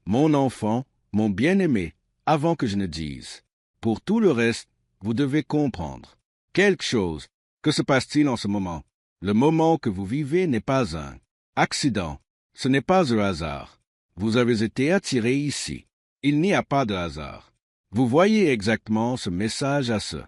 mon enfant, mon bien-aimé, avant que je ne dise. Pour tout le reste, vous devez comprendre. Quelque chose. Que se passe-t-il en ce moment? Le moment que vous vivez n'est pas un accident. Ce n'est pas un hasard. Vous avez été attiré ici. Il n'y a pas de hasard. Vous voyez exactement ce message à ce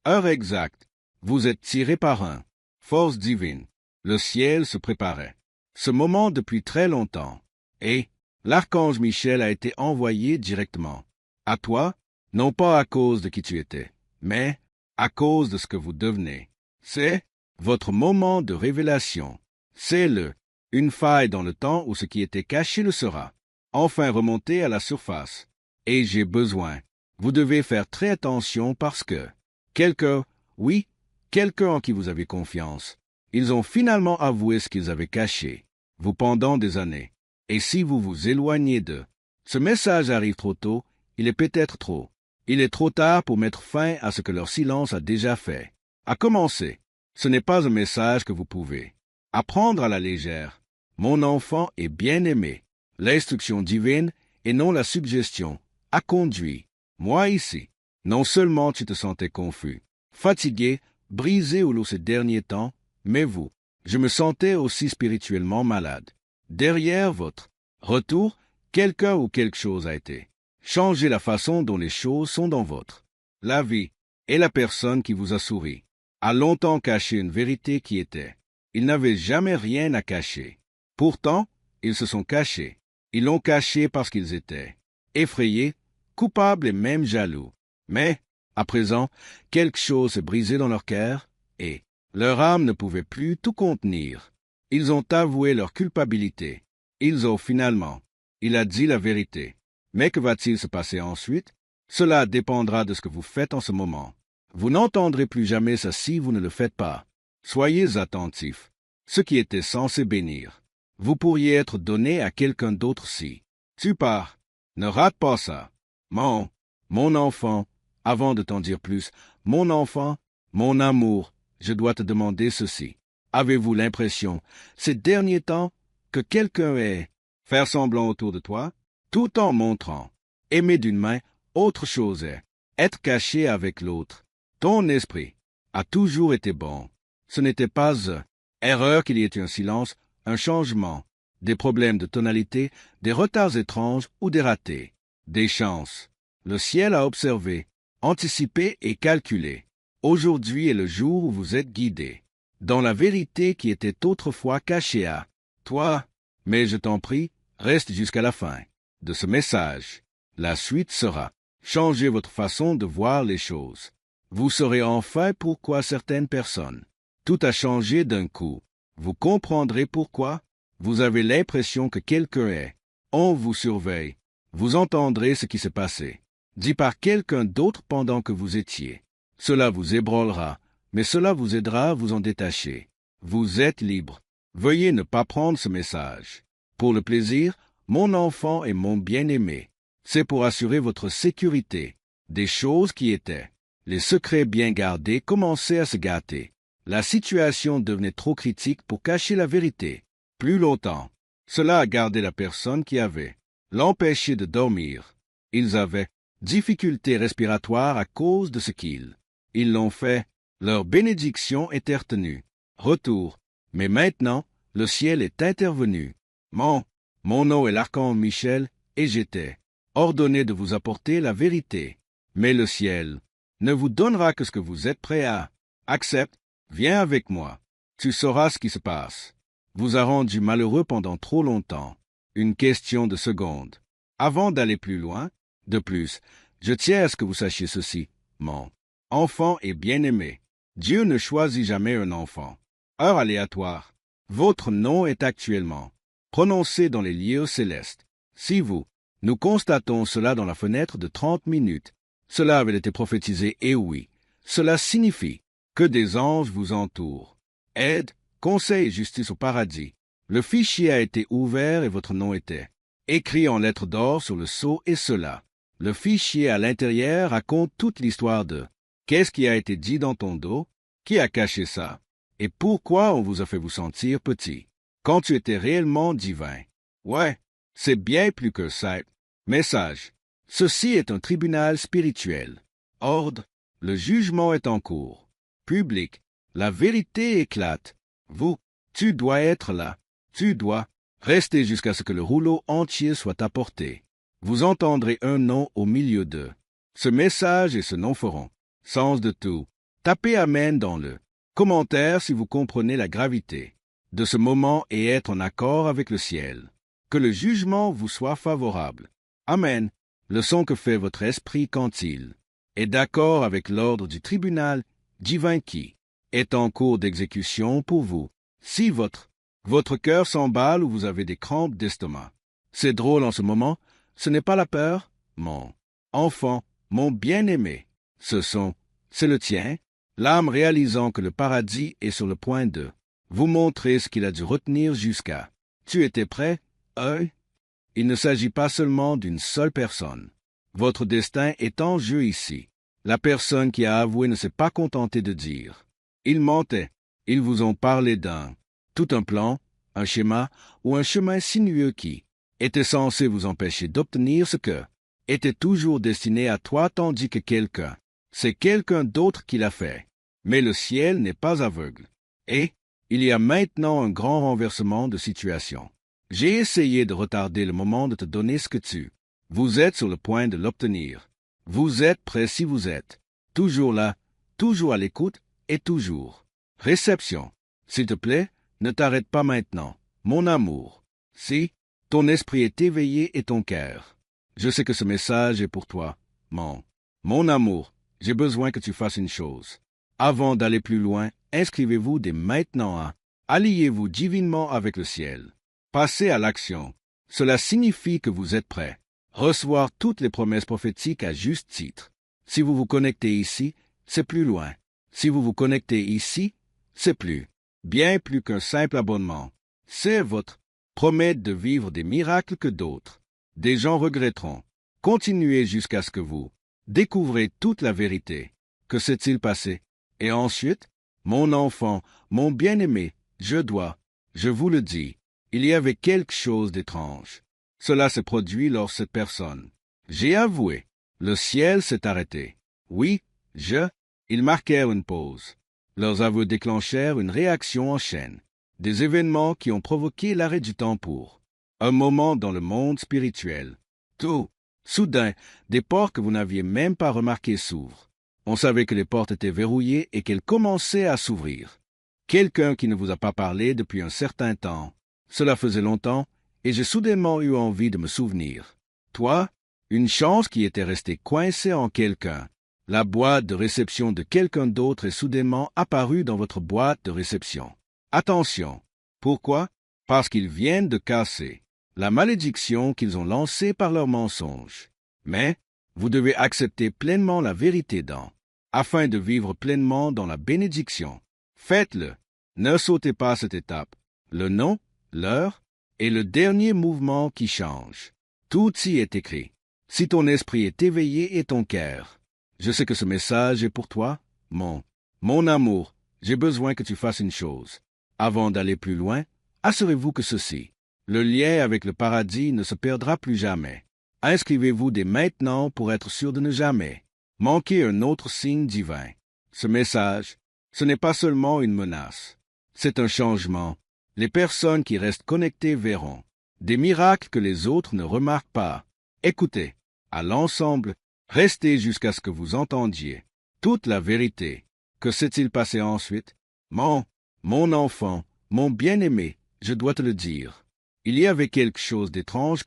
heure exacte. Vous êtes tiré par un force divine. Le ciel se préparait. Ce moment depuis très longtemps. Et l'archange Michel a été envoyé directement à toi, non pas à cause de qui tu étais, mais à cause de ce que vous devenez. C'est votre moment de révélation. C'est une faille dans le temps où ce qui était caché le sera, enfin remonté à la surface. Et j'ai besoin. Vous devez faire très attention parce que quelqu'un en qui vous avez confiance, ils ont finalement avoué ce qu'ils avaient caché, vous pendant des années. Et si vous vous éloignez d'eux, ce message arrive trop tôt, il est peut-être trop. Il est trop tard pour mettre fin à ce que leur silence a déjà fait. À commencer, ce n'est pas un message que vous pouvez apprendre à la légère. Mon enfant est bien-aimé. L'instruction divine, et non la suggestion, a conduit. Moi ici, non seulement tu te sentais confus, fatigué, brisé au lot ces derniers temps, mais vous, je me sentais aussi spirituellement malade. Derrière votre retour, quelqu'un ou quelque chose a été. Changez la façon dont les choses sont dans votre la vie, et la personne qui vous a souri a longtemps caché une vérité qui était. Ils n'avaient jamais rien à cacher. Pourtant, ils se sont cachés. Ils l'ont caché parce qu'ils étaient effrayés, coupables et même jaloux. Mais, à présent, quelque chose s'est brisé dans leur cœur, et leur âme ne pouvait plus tout contenir. Ils ont avoué leur culpabilité. Ils ont finalement, il a dit la vérité. Mais que va-t-il se passer ensuite? Cela dépendra de ce que vous faites en ce moment. Vous n'entendrez plus jamais ça si vous ne le faites pas. Soyez attentifs. Ce qui était censé bénir, vous pourriez être donné à quelqu'un d'autre si tu pars. Ne rate pas ça. Mon enfant, avant de t'en dire plus, mon enfant, mon amour, je dois te demander ceci. Avez-vous l'impression, ces derniers temps, que quelqu'un est faire semblant autour de toi, tout en montrant, aimer d'une main, autre chose est être caché avec l'autre? Ton esprit a toujours été bon. Ce n'était pas erreur qu'il y ait un silence, un changement, des problèmes de tonalité, des retards étranges ou des ratés, des chances. Le ciel a observé, anticipé et calculé. Aujourd'hui est le jour où vous êtes guidés dans la vérité qui était autrefois cachée à toi. Mais je t'en prie, reste jusqu'à la fin de ce message. La suite sera changer votre façon de voir les choses. Vous saurez enfin pourquoi certaines personnes. Tout a changé d'un coup. Vous comprendrez pourquoi. Vous avez l'impression que quelqu'un est. On vous surveille. Vous entendrez ce qui s'est passé, dit par quelqu'un d'autre pendant que vous étiez. Cela vous ébranlera, mais cela vous aidera à vous en détacher. Vous êtes libre. Veuillez ne pas prendre ce message. Pour le plaisir, mon enfant et mon bien-aimé. C'est pour assurer votre sécurité. Des choses qui étaient. Les secrets bien gardés commençaient à se gâter. La situation devenait trop critique pour cacher la vérité. Plus longtemps. Cela a gardé la personne qui avait l'empêché de dormir. Ils avaient difficultés respiratoires à cause de ce ils l'ont fait. Leur bénédiction était retenue. Retour. Mais maintenant, le ciel est intervenu. Mon nom est l'archange Michel, et j'étais ordonné de vous apporter la vérité. Mais le ciel ne vous donnera que ce que vous êtes prêt à. Accepte, viens avec moi. Tu sauras ce qui se passe. Vous a rendu malheureux pendant trop longtemps. Une question de seconde. Avant d'aller plus loin, de plus, je tiens à ce que vous sachiez ceci, mon enfant est bien-aimé. Dieu ne choisit jamais un enfant. Heure aléatoire. Votre nom est actuellement prononcé dans les lieux célestes. Si nous constatons cela dans la fenêtre de 30 minutes. Cela avait été prophétisé, et oui, cela signifie que des anges vous entourent. Aide, conseil et justice au paradis. Le fichier a été ouvert et votre nom était écrit en lettres d'or sur le sceau et cela. Le fichier à l'intérieur raconte toute l'histoire de qu'est-ce qui a été dit dans ton dos, qui a caché ça, et pourquoi on vous a fait vous sentir petit, quand tu étais réellement divin. Ouais, c'est bien plus que ça. Message. Ceci est un tribunal spirituel. Ordre. Le jugement est en cours. Public. La vérité éclate. Vous, tu dois être là. Tu dois rester jusqu'à ce que le rouleau entier soit apporté. Vous entendrez un nom au milieu d'eux. Ce message et ce nom feront sens de tout. Tapez Amen dans le commentaire si vous comprenez la gravité de ce moment et être en accord avec le ciel. Que le jugement vous soit favorable. Amen. Le son que fait votre esprit quand il est d'accord avec l'ordre du tribunal divin qui est en cours d'exécution pour vous. Si votre cœur s'emballe ou vous avez des crampes d'estomac, c'est drôle en ce moment, ce n'est pas la peur, mon enfant, mon bien-aimé. C'est le tien, l'âme réalisant que le paradis est sur le point de vous montrer ce qu'il a dû retenir jusqu'à. Tu étais prêt? Il ne s'agit pas seulement d'une seule personne. Votre destin est en jeu ici. La personne qui a avoué ne s'est pas contentée de dire. Ils mentaient. Ils vous ont parlé tout un plan, un schéma ou un chemin sinueux qui était censé vous empêcher d'obtenir ce que était toujours destiné à toi tandis que c'est quelqu'un d'autre qui l'a fait. Mais le ciel n'est pas aveugle. Et il y a maintenant un grand renversement de situation. J'ai essayé de retarder le moment de te donner ce que vous êtes sur le point de l'obtenir. Vous êtes prêt si vous êtes. Toujours là, toujours à l'écoute et toujours. Réception. S'il te plaît, ne t'arrête pas maintenant, mon amour. Si ton esprit est éveillé et ton cœur. Je sais que ce message est pour toi, mon amour. J'ai besoin que tu fasses une chose. Avant d'aller plus loin, inscrivez-vous dès maintenant alliez-vous divinement avec le ciel. Passez à l'action. Cela signifie que vous êtes prêt. Recevoir toutes les promesses prophétiques à juste titre. Si vous vous connectez ici, c'est plus loin. Si vous vous connectez ici, c'est bien plus qu'un simple abonnement. C'est votre promesse de vivre des miracles que d'autres. Des gens regretteront. Continuez jusqu'à ce que vous découvrez toute la vérité. Que s'est-il passé? Et ensuite, mon enfant, mon bien-aimé, je vous le dis, il y avait quelque chose d'étrange. Cela s'est produit lorsque cette personne. J'ai avoué. Le ciel s'est arrêté. Oui, ils marquèrent une pause. Leurs aveux déclenchèrent une réaction en chaîne. Des événements qui ont provoqué l'arrêt du temps pour un moment dans le monde spirituel. Tout, soudain, des portes que vous n'aviez même pas remarquées s'ouvrent. On savait que les portes étaient verrouillées et qu'elles commençaient à s'ouvrir. Quelqu'un qui ne vous a pas parlé depuis un certain temps. Cela faisait longtemps, et j'ai soudainement eu envie de me souvenir. Toi, une chance qui était restée coincée en quelqu'un. La boîte de réception de quelqu'un d'autre est soudainement apparue dans votre boîte de réception. Attention. Pourquoi? Parce qu'ils viennent de casser la malédiction qu'ils ont lancée par leurs mensonges. Mais vous devez accepter pleinement la vérité afin de vivre pleinement dans la bénédiction. Faites-le. Ne sautez pas cette étape. Le nom, l'heure, est le dernier mouvement qui change. Tout y est écrit. Si ton esprit est éveillé et ton cœur. Je sais que ce message est pour toi, mon amour. J'ai besoin que tu fasses une chose. Avant d'aller plus loin, assurez-vous que le lien avec le paradis ne se perdra plus jamais. Inscrivez-vous dès maintenant pour être sûr de ne jamais manquer un autre signe divin. Ce message, ce n'est pas seulement une menace. C'est un changement. Les personnes qui restent connectées verront des miracles que les autres ne remarquent pas. Écoutez, à l'ensemble, restez jusqu'à ce que vous entendiez toute la vérité. Que s'est-il passé ensuite? Mon enfant, mon bien-aimé, je dois te le dire. Il y avait quelque chose d'étrange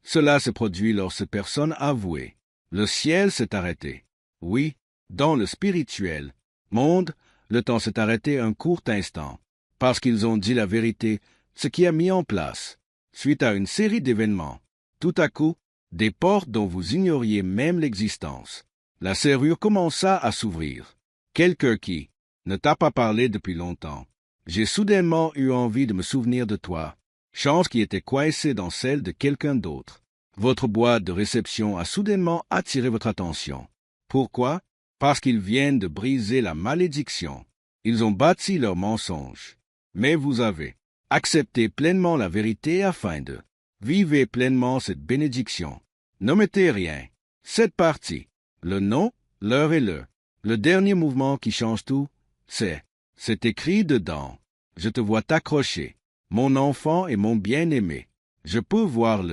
cela s'est produit lorsque cette personne avouait. Le ciel s'est arrêté. Oui, dans le spirituel monde, le temps s'est arrêté un court instant, parce qu'ils ont dit la vérité, ce qui a mis en place, suite à une série d'événements, tout à coup, des portes dont vous ignoriez même l'existence. La serrure commença à s'ouvrir. Quelqu'un qui ne t'a pas parlé depuis longtemps. J'ai soudainement eu envie de me souvenir de toi. Chance qui était coincée dans celle de quelqu'un d'autre. Votre boîte de réception a soudainement attiré votre attention. Pourquoi? Parce qu'ils viennent de briser la malédiction. Ils ont bâti leur mensonge. Mais vous avez accepté pleinement la vérité afin de vivre pleinement cette bénédiction. N'omettez rien. Cette partie, le nom, l'heure et le dernier mouvement qui change tout, c'est écrit dedans. Je te vois t'accrocher, mon enfant et mon bien-aimé. Je peux voir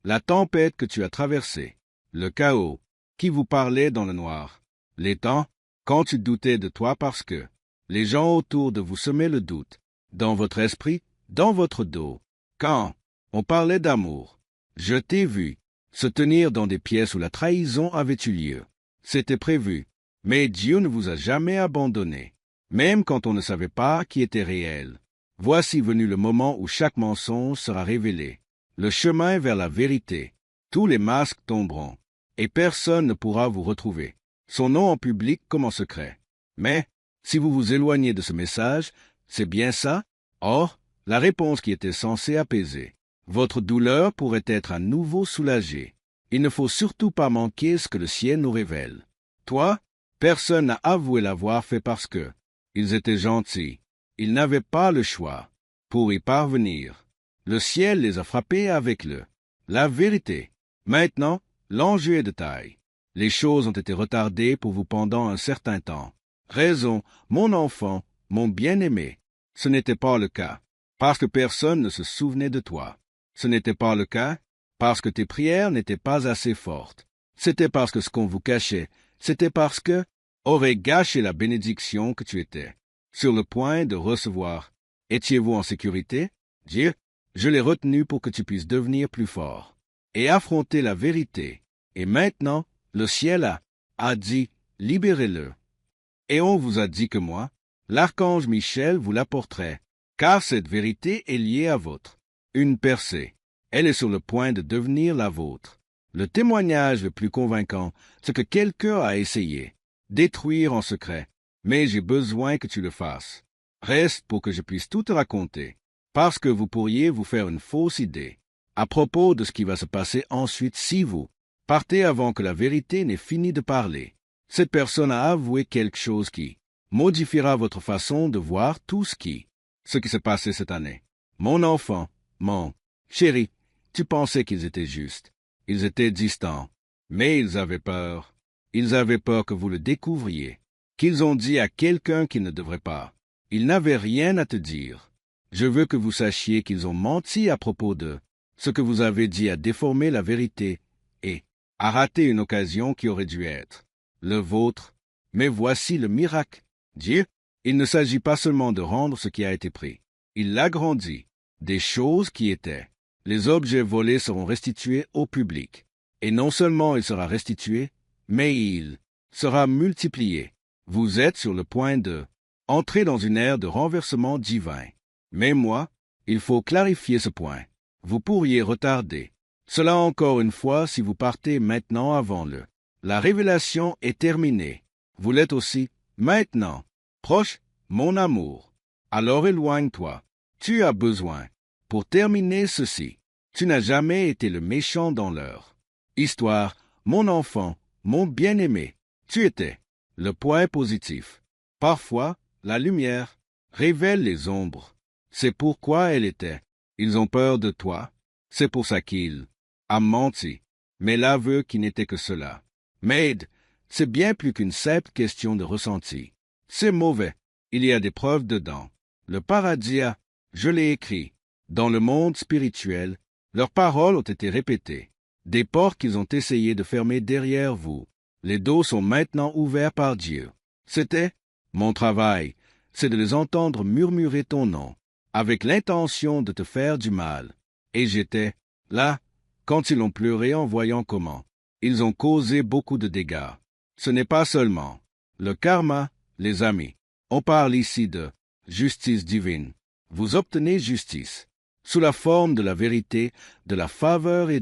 la tempête que tu as traversée, le chaos qui vous parlait dans le noir, les temps quand tu doutais de toi parce que les gens autour de vous semaient le doute, dans votre esprit, dans votre dos. Quand on parlait d'amour, je t'ai vu se tenir dans des pièces où la trahison avait eu lieu. C'était prévu, mais Dieu ne vous a jamais abandonné, même quand on ne savait pas qui était réel. Voici venu le moment où chaque mensonge sera révélé, le chemin vers la vérité. Tous les masques tomberont, et personne ne pourra vous retrouver, son nom en public comme en secret. Mais, si vous vous éloignez de ce message, c'est bien ça? Or, la réponse qui était censée apaiser votre douleur pourrait être à nouveau soulagée. Il ne faut surtout pas manquer ce que le ciel nous révèle. Toi, personne n'a avoué l'avoir fait parce que ils étaient gentils. Ils n'avaient pas le choix. Pour y parvenir, le ciel les a frappés avec la vérité. Maintenant, l'enjeu est de taille. Les choses ont été retardées pour vous pendant un certain temps. Raison, mon enfant, mon bien-aimé. Ce n'était pas le cas, parce que personne ne se souvenait de toi. Ce n'était pas le cas, parce que tes prières n'étaient pas assez fortes. C'était parce que ce qu'on vous cachait, c'était parce que aurait gâché la bénédiction que tu étais sur le point de recevoir. Étiez-vous en sécurité? Dieu, je l'ai retenu pour que tu puisses devenir plus fort et affronter la vérité. Et maintenant, le ciel a dit, libérez-le. Et on vous a dit que moi, l'archange Michel vous l'apporterait, car cette vérité est liée à votre une percée. Elle est sur le point de devenir la vôtre. Le témoignage le plus convaincant, c'est que quelqu'un a essayé détruire en secret, mais j'ai besoin que tu le fasses. Reste pour que je puisse tout te raconter, parce que vous pourriez vous faire une fausse idée à propos de ce qui va se passer ensuite si vous partez avant que la vérité n'ait fini de parler. Cette personne a avoué quelque chose qui modifiera votre façon de voir tout ce qui s'est passé cette année. Mon enfant, mon chéri, tu pensais qu'ils étaient justes. Ils étaient distants, mais ils avaient peur. Ils avaient peur que vous le découvriez, qu'ils ont dit à quelqu'un qu'il ne devrait pas. Ils n'avaient rien à te dire. Je veux que vous sachiez qu'ils ont menti à propos de ce que vous avez dit a déformé la vérité et a raté une occasion qui aurait dû être le vôtre. Mais voici le miracle. Dieu, il ne s'agit pas seulement de rendre ce qui a été pris. Il l'agrandit. Des choses qui étaient. Les objets volés seront restitués au public. Et non seulement il sera restitué, mais il sera multiplié. Vous êtes sur le point de entrer dans une ère de renversement divin. Mais moi, il faut clarifier ce point. Vous pourriez retarder cela encore une fois si vous partez maintenant avant la révélation est terminée. Vous l'êtes aussi maintenant. Proche, mon amour. Alors éloigne-toi. Tu as besoin. Pour terminer ceci, tu n'as jamais été le méchant dans leur histoire, mon enfant, mon bien-aimé. Tu étais le point positif. Parfois, la lumière révèle les ombres. C'est pourquoi elle était. Ils ont peur de toi. C'est pour ça qu'il a menti. Mais l'aveu qui n'était que cela. Mais c'est bien plus qu'une simple question de ressenti. C'est mauvais. Il y a des preuves dedans. Le paradis je l'ai écrit. Dans le monde spirituel, leurs paroles ont été répétées. Des portes qu'ils ont essayé de fermer derrière vous. Les dos sont maintenant ouverts par Dieu. C'était mon travail, c'est de les entendre murmurer ton nom, avec l'intention de te faire du mal. Et j'étais là, quand ils ont pleuré en voyant comment ils ont causé beaucoup de dégâts. Ce n'est pas seulement le karma, les amis. On parle ici de justice divine. Vous obtenez justice, sous la forme de la vérité, de la faveur et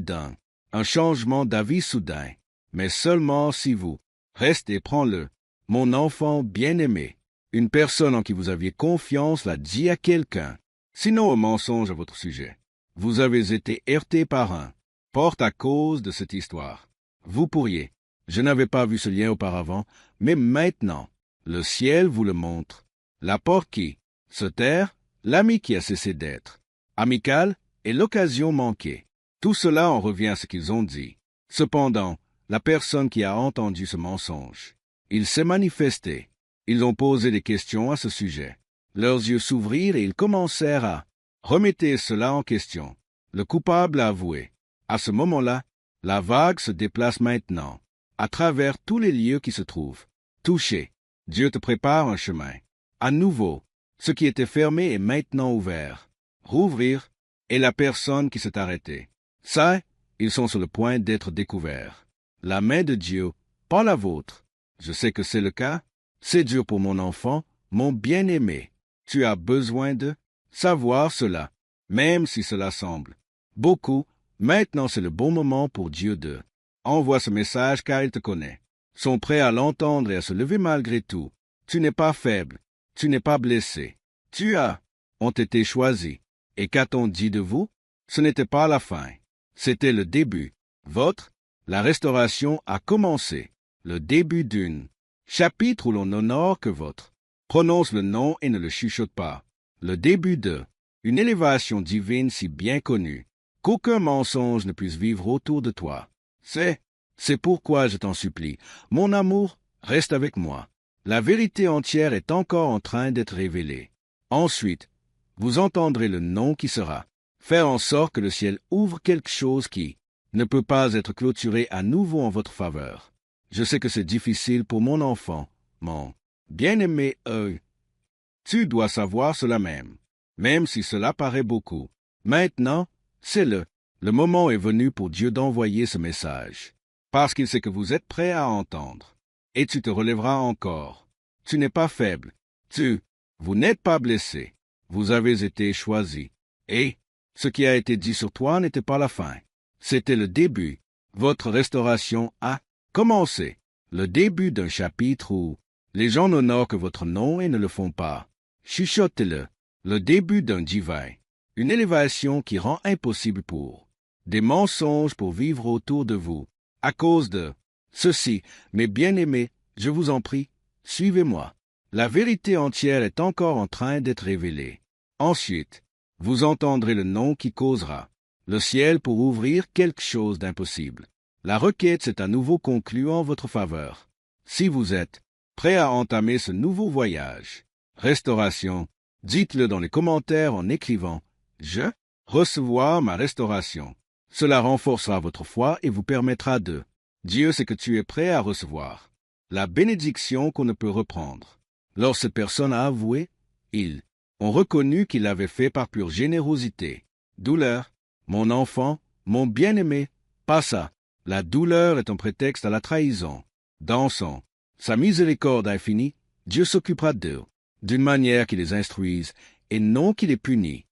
un changement d'avis soudain. Mais seulement si vous restez, prends-le, mon enfant bien-aimé. Une personne en qui vous aviez confiance l'a dit à quelqu'un. Sinon un mensonge à votre sujet. Vous avez été heurté par un porte à cause de cette histoire. Vous pourriez. Je n'avais pas vu ce lien auparavant, mais maintenant, le ciel vous le montre. La porte qui se terre, l'ami qui a cessé d'être amical et l'occasion manquée. Tout cela en revient à ce qu'ils ont dit. Cependant, la personne qui a entendu ce mensonge, il s'est manifesté. Ils ont posé des questions à ce sujet. Leurs yeux s'ouvrirent et ils commencèrent à remettre cela en question. Le coupable a avoué. À ce moment-là, la vague se déplace maintenant, à travers tous les lieux qui se trouvent. Touché, Dieu te prépare un chemin. À nouveau, ce qui était fermé est maintenant ouvert. Rouvrir, et la personne qui s'est arrêtée. Ça, ils sont sur le point d'être découverts. La main de Dieu, pas la vôtre. Je sais que c'est le cas. C'est dur pour mon enfant, mon bien-aimé. Tu as besoin de savoir cela, même si cela semble beaucoup. Maintenant, c'est le bon moment pour Dieu de envoie ce message car il te connaît. Sont prêts à l'entendre et à se lever malgré tout. Tu n'es pas faible. Tu n'es pas blessé. Ont été choisis. Et qu'a-t-on dit de vous? Ce n'était pas la fin. C'était le début. La restauration a commencé. Le début d'une chapitre où l'on honore que votre. Prononce le nom et ne le chuchote pas. Le début de une élévation divine si bien connue, qu'aucun mensonge ne puisse vivre autour de toi. C'est pourquoi je t'en supplie, mon amour, reste avec moi. La vérité entière est encore en train d'être révélée. Ensuite, vous entendrez le nom qui sera. Faire en sorte que le ciel ouvre quelque chose qui ne peut pas être clôturé à nouveau en votre faveur. Je sais que c'est difficile pour mon enfant, mon bien-aimé Tu dois savoir cela même si cela paraît beaucoup. Maintenant, c'est le moment est venu pour Dieu d'envoyer ce message, parce qu'il sait que vous êtes prêts à entendre. Et tu te relèveras encore. Tu n'es pas faible. Vous n'êtes pas blessé. Vous avez été choisi. Et ce qui a été dit sur toi n'était pas la fin. C'était le début. Votre restauration a commencé. Le début d'un chapitre où les gens n'honorent que votre nom et ne le font pas. Chuchotez-le. Le début d'un divin. Une élévation qui rend impossible pour des mensonges pour vivre autour de vous. À cause de ceci, mes bien-aimés, je vous en prie, suivez-moi. La vérité entière est encore en train d'être révélée. Ensuite, vous entendrez le nom qui causera le ciel pour ouvrir quelque chose d'impossible. La requête s'est à nouveau conclue en votre faveur. Si vous êtes prêt à entamer ce nouveau voyage, restauration, dites-le dans les commentaires en écrivant « Je recevoir ma restauration ». Cela renforcera votre foi et vous permettra de Dieu sait que tu es prêt à recevoir la bénédiction qu'on ne peut reprendre. Lorsque cette personne a avoué, ils ont reconnu qu'il l'avait fait par pure générosité. Douleur, mon enfant, mon bien-aimé, pas ça. La douleur est un prétexte à la trahison. Dans sa miséricorde infinie, Dieu s'occupera d'eux, d'une manière qui les instruise, et non qui les punit.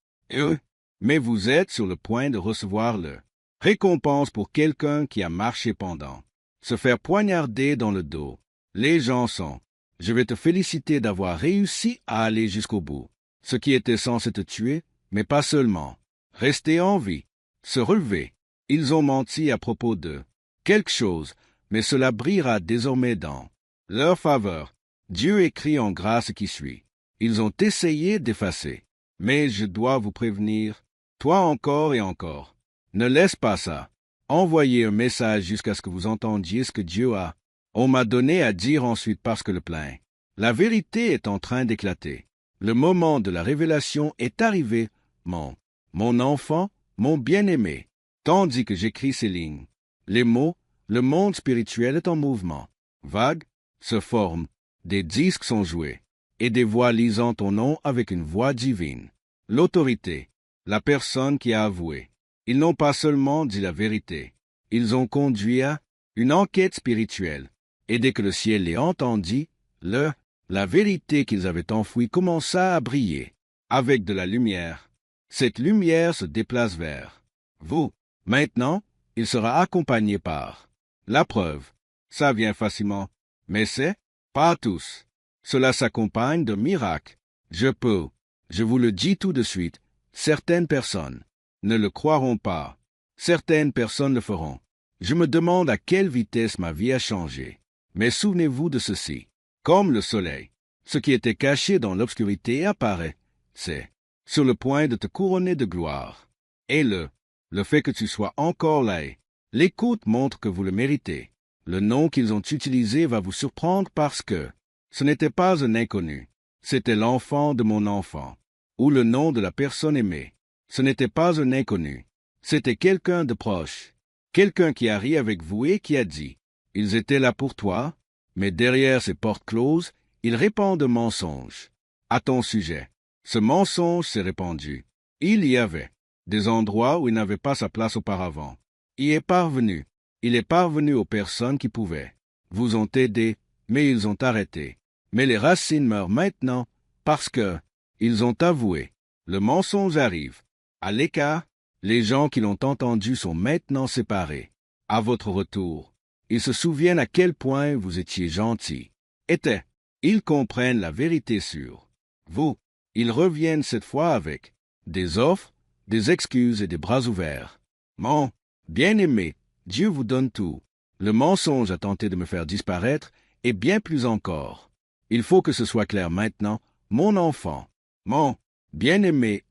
Mais vous êtes sur le point de recevoir le récompense pour quelqu'un qui a marché pendant se faire poignarder dans le dos. Les gens sont je vais te féliciter d'avoir réussi à aller jusqu'au bout. Ce qui était censé te tuer, mais pas seulement. Rester en vie, se relever. Ils ont menti à propos de quelque chose, mais cela brillera désormais dans leur faveur. Dieu écrit en grâce qui suit. Ils ont essayé d'effacer. Mais je dois vous prévenir, toi encore et encore. Ne laisse pas ça. Envoyez un message jusqu'à ce que vous entendiez ce que Dieu a. On m'a donné à dire ensuite parce que le plein. La vérité est en train d'éclater. Le moment de la révélation est arrivé, mon enfant, mon bien-aimé. Tandis que j'écris ces lignes, les mots, le monde spirituel est en mouvement. Vagues se forment, des disques sont joués, et des voix lisant ton nom avec une voix divine. L'autorité, la personne qui a avoué. Ils n'ont pas seulement dit la vérité, ils ont conduit à une enquête spirituelle. Et dès que le ciel les entendit, la vérité qu'ils avaient enfouie commença à briller, avec de la lumière. Cette lumière se déplace vers vous. Maintenant, il sera accompagné par la preuve. Ça vient facilement, mais c'est pas tous. Cela s'accompagne de miracles. Je vous le dis tout de suite, certaines personnes ne le croiront pas. Certaines personnes le feront. Je me demande à quelle vitesse ma vie a changé. Mais souvenez-vous de ceci. Comme le soleil, ce qui était caché dans l'obscurité apparaît. C'est sur le point de te couronner de gloire. Et le fait que tu sois encore là est L'écoute montre que vous le méritez. Le nom qu'ils ont utilisé va vous surprendre parce que ce n'était pas un inconnu. C'était l'enfant de mon enfant, ou le nom de la personne aimée. Ce n'était pas un inconnu. C'était quelqu'un de proche. Quelqu'un qui a ri avec vous et qui a dit « Ils étaient là pour toi », mais derrière ces portes closes, ils répandent un mensonge. À ton sujet, ce mensonge s'est répandu. Il y avait des endroits où il n'avait pas sa place auparavant. Il est parvenu aux personnes qui pouvaient, vous ont aidé, mais ils ont arrêté. Mais les racines meurent maintenant parce que ils ont avoué. Le mensonge arrive. À l'écart, les gens qui l'ont entendu sont maintenant séparés. À votre retour, ils se souviennent à quel point vous étiez gentil. Ils comprennent la vérité sur vous. Ils reviennent cette fois avec des offres, des excuses et des bras ouverts. Mon bien-aimé, Dieu vous donne tout. Le mensonge a tenté de me faire disparaître, et bien plus encore. Il faut que ce soit clair maintenant, mon enfant, mon bien-aimé,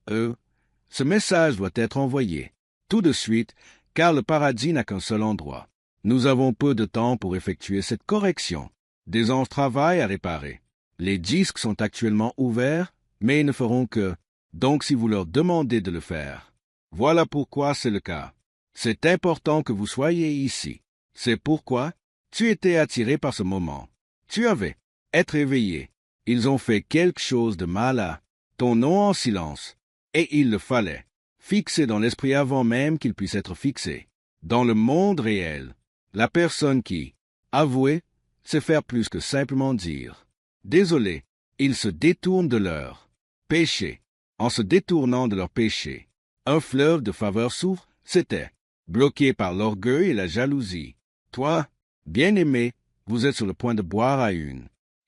ce message doit être envoyé tout de suite, car le paradis n'a qu'un seul endroit. Nous avons peu de temps pour effectuer cette correction. Des anges travaillent à réparer. Les disques sont actuellement ouverts, mais ils ne feront que, donc si vous leur demandez de le faire. Voilà pourquoi c'est le cas. C'est important que vous soyez ici. C'est pourquoi tu étais attiré par ce moment. Tu avais être éveillé. Ils ont fait quelque chose de mal à ton nom en silence, et il le fallait, fixé dans l'esprit avant même qu'il puisse être fixé. Dans le monde réel, la personne qui, avouer, c'est faire plus que simplement dire. Désolé, ils se détournent de leur péché. En se détournant de leur péché, un fleuve de faveur s'ouvre, c'était bloqué par l'orgueil et la jalousie. Toi, bien-aimé, vous êtes sur le point de boire à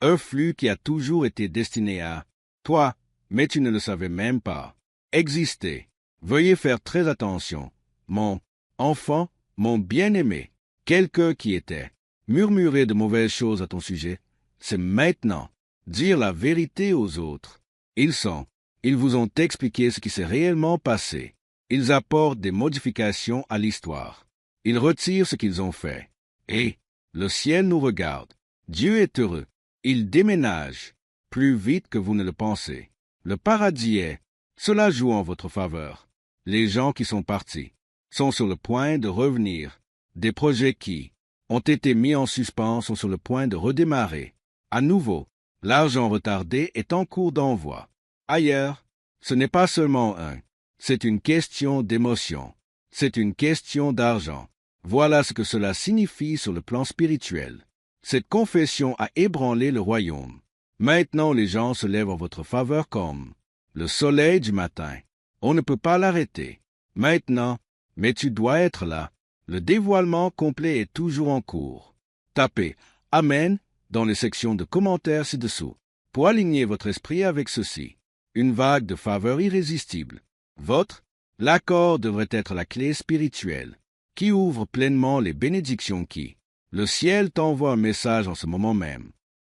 un flux qui a toujours été destiné à toi, mais tu ne le savais même pas. Exister. Veuillez faire très attention. Mon enfant, mon bien-aimé, quelqu'un qui était murmurer de mauvaises choses à ton sujet, c'est maintenant dire la vérité aux autres. Ils vous ont expliqué ce qui s'est réellement passé. Ils apportent des modifications à l'histoire. Ils retirent ce qu'ils ont fait. Et le ciel nous regarde. Dieu est heureux. Il déménage plus vite que vous ne le pensez. Le paradis est. Cela joue en votre faveur. Les gens qui sont partis sont sur le point de revenir. Des projets qui ont été mis en suspens sont sur le point de redémarrer. À nouveau, l'argent retardé est en cours d'envoi. Ailleurs, ce n'est pas seulement c'est une question d'émotion. C'est une question d'argent. Voilà ce que cela signifie sur le plan spirituel. Cette confession a ébranlé le royaume. Maintenant les gens se lèvent en votre faveur comme le soleil du matin. On ne peut pas l'arrêter. Maintenant, mais tu dois être là. Le dévoilement complet est toujours en cours. Tapez « Amen » dans les sections de commentaires ci-dessous pour aligner votre esprit avec ceci. Une vague de faveur irrésistible. L'accord devrait être la clé spirituelle qui ouvre pleinement les bénédictions qui. Le ciel t'envoie un message en ce moment même.